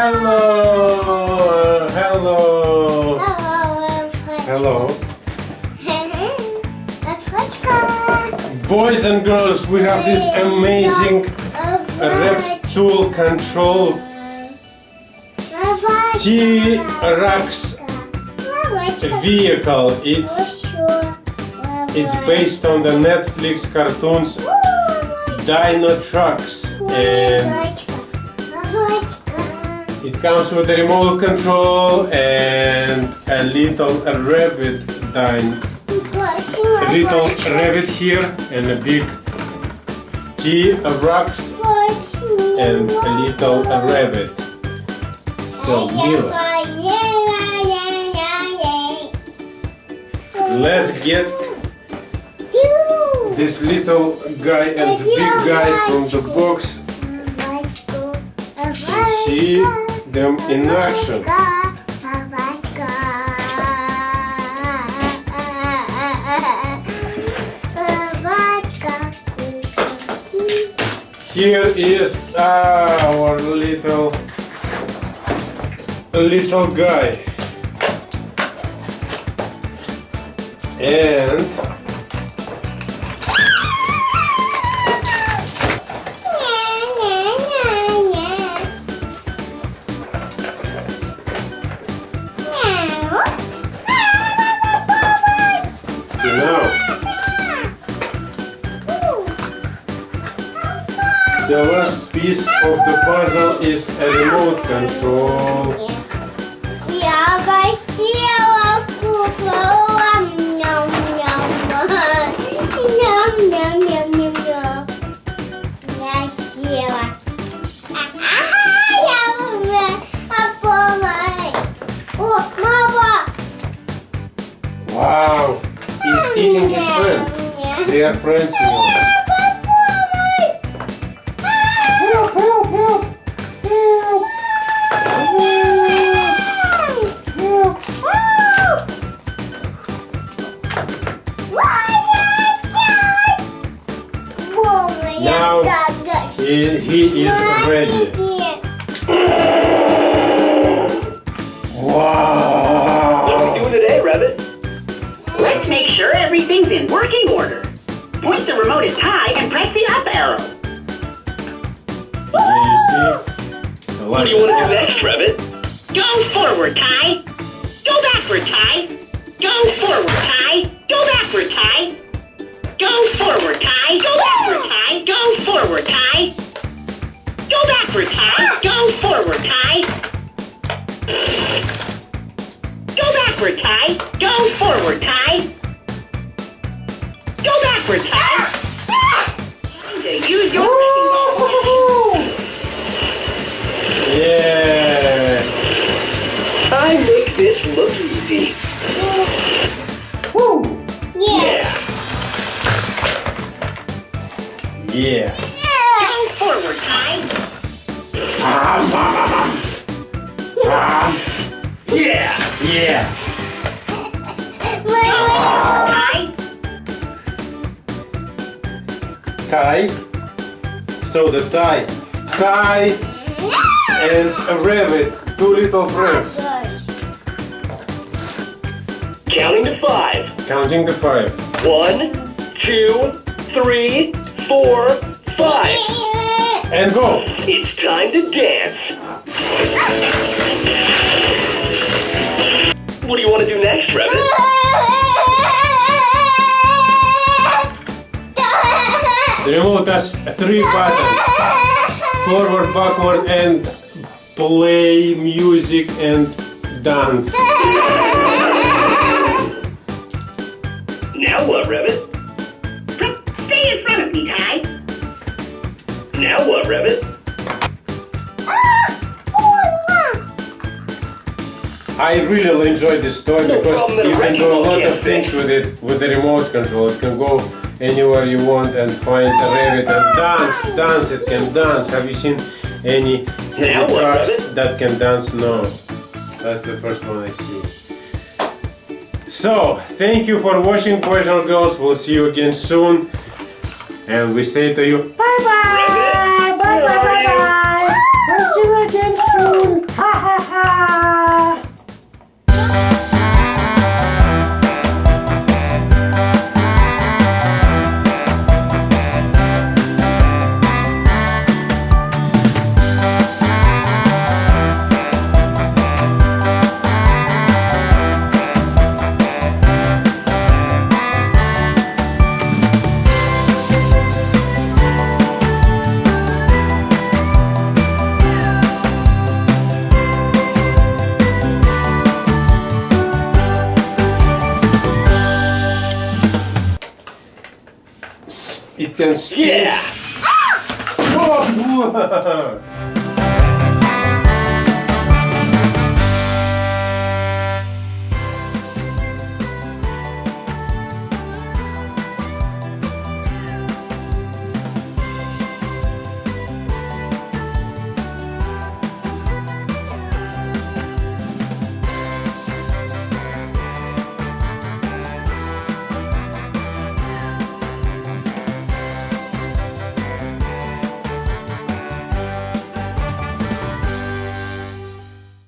Hello. Hello. Hello. Boys and girls, we have this amazing Reptool control T-Rux vehicle. It's based on the Netflix cartoons Dinotrux, and it comes with a remote control and a little Revvit here, and a big T-Rux and a little Revvit. So Mila, let's get this little guy and the big guy from the box to see them in action. Here is our little guy, and the last piece of the puzzle is a remote control. Wow, he's eating his friend. They are friends now. Now he is ready. Wow! What are we doing today, Revvit? Let's make sure everything's in working order. Point the remote at Ty and press the up arrow. Yeah, you see? What do you want to do next, Revvit? Go forward, Ty. Go backward, Ty. Go forward, Ty. Go backward, Ty. Go forward, Ty. Go backward, Ty. Go forward, Ty. Go backward, Ty. Go forward, Ty. Go backward, Ty. Go forward, Ty. Go backward, Ty. Use your wrecking ball. Yeah. I make this look easy. Woo. Yeah. Yeah. Go forward, Ty. Yeah. Yeah. Ty. So the Ty and a Revvit, two little friends. Counting to 5. Counting to 5. 1, 2, 3, 4, 5. And go. It's time to dance. What do you want to do next, Revvit? The remote has 3 buttons. Forward, backward, and play music and dance. Now what, Revvit? Stay in front of me, Ty. Now what, Revvit? I really enjoy this toy because you can do a lot of things with it, with the remote control. It can go anywhere you want and find a Revvit and dance. It can dance. Have you seen any trucks that can dance? No. That's the first one I see. So, thank you for watching, boys and girls. We'll see you again soon. And we say to you, bye bye! Bye bye! Bye bye! you again soon. Ha ha ha. It can speak. Yeah! Oh,